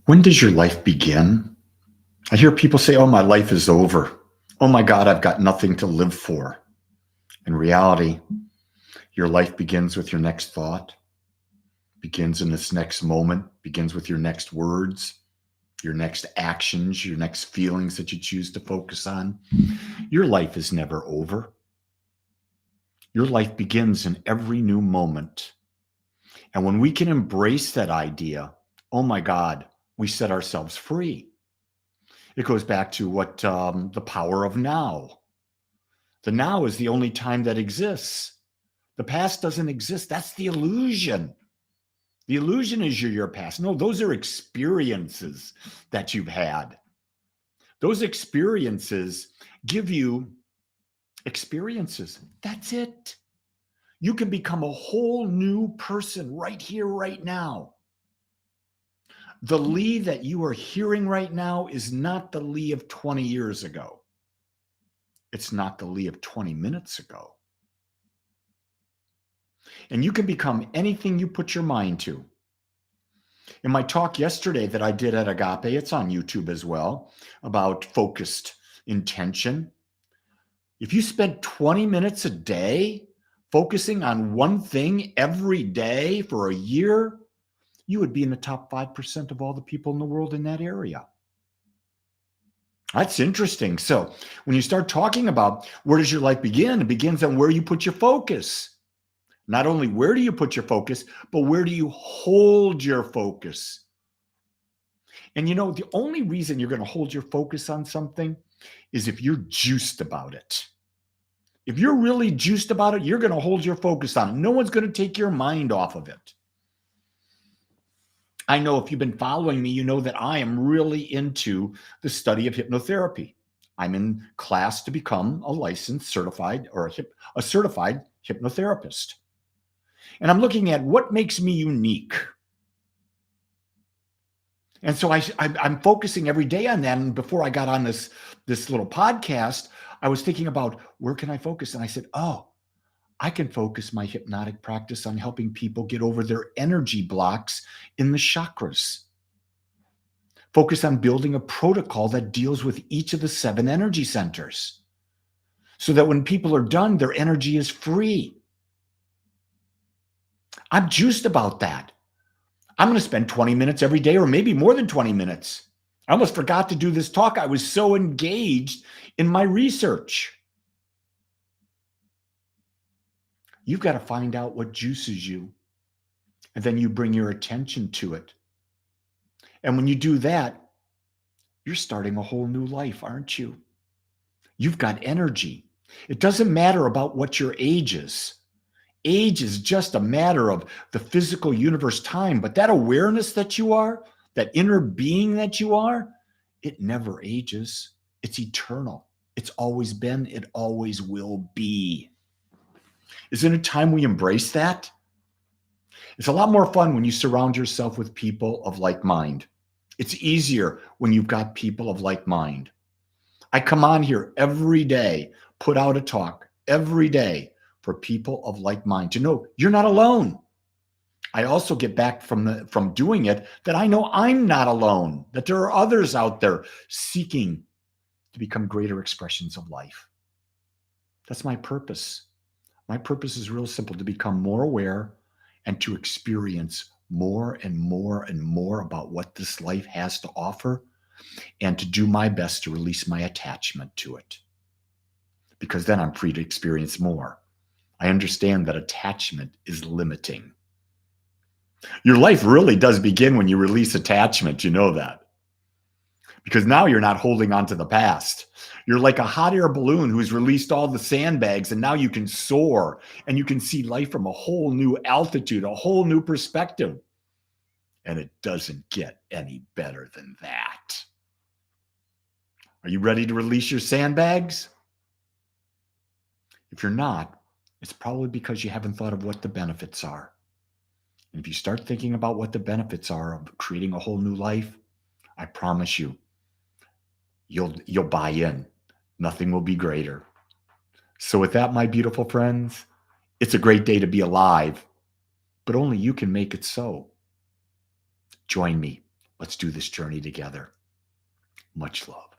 When does your life begin? I hear people say, oh, my life is over. Oh my God, I've got nothing to live for. In reality, your life begins with your next thought, begins in this next moment, begins with your next words, your next actions, your next feelings that you choose to focus on. Your life is never over. Your life begins in every new moment. And when we can embrace that idea, oh my God, we set ourselves free. It goes back to what the power of now. The now is the only time that exists. The past doesn't exist. That's the illusion. The illusion is your past. No, those are experiences that you've had. Those experiences give you experiences. That's it. You can become a whole new person right here, right now. The Lee that you are hearing right now is not the Lee of 20 years ago. It's not the Lee of 20 minutes ago. And you can become anything you put your mind to. In my talk yesterday that I did at Agape, it's on YouTube as well, about focused intention. If you spent 20 minutes a day focusing on one thing every day for a year, you would be in the top 5% of all the people in the world in that area. That's interesting. So when you start talking about where does your life begin, it begins on where you put your focus. Not only where do you put your focus, but where do you hold your focus? And you know, the only reason you're going to hold your focus on something is if you're juiced about it. If you're really juiced about it, you're going to hold your focus on it. No one's going to take your mind off of it. I know if you've been following me, you know that I am really into the study of hypnotherapy. I'm in class to become a licensed, certified, or a certified hypnotherapist. And I'm looking at what makes me unique. And so I'm focusing every day on that. And before I got on this little podcast, I was thinking about where can I focus? And I said, oh, I can focus my hypnotic practice on helping people get over their energy blocks in the chakras. Focus on building a protocol that deals with each of the 7 energy centers so that when people are done, their energy is free. I'm juiced about that. I'm going to spend 20 minutes every day, or maybe more than 20 minutes. I almost forgot to do this talk. I was so engaged in my research. You've got to find out what juices you, and then you bring your attention to it. And when you do that, you're starting a whole new life, aren't you? You've got energy. It doesn't matter about what your age is. Age is just a matter of the physical universe time, but that awareness that you are, that inner being that you are, it never ages. It's eternal. It's always been, it always will be. Isn't it time we embrace that? It's a lot more fun when you surround yourself with people of like mind. It's easier when you've got people of like mind. I come on here every day, put out a talk every day for people of like mind to know you're not alone. I also get back from doing it that I know I'm not alone, that there are others out there seeking to become greater expressions of life. That's my purpose. My purpose is real simple: to become more aware and to experience more and more and more about what this life has to offer, and to do my best to release my attachment to it. Because then I'm free to experience more. I understand that attachment is limiting. Your life really does begin when you release attachment. You know that. Because now you're not holding on to the past. You're like a hot air balloon who's released all the sandbags, and now you can soar and you can see life from a whole new altitude, a whole new perspective. And it doesn't get any better than that. Are you ready to release your sandbags? If you're not, it's probably because you haven't thought of what the benefits are. And if you start thinking about what the benefits are of creating a whole new life, I promise you, you'll buy in. Nothing will be greater. So with that, my beautiful friends, It's a great day to be alive, but only you can make it so. Join me. Let's do this journey together. Much love.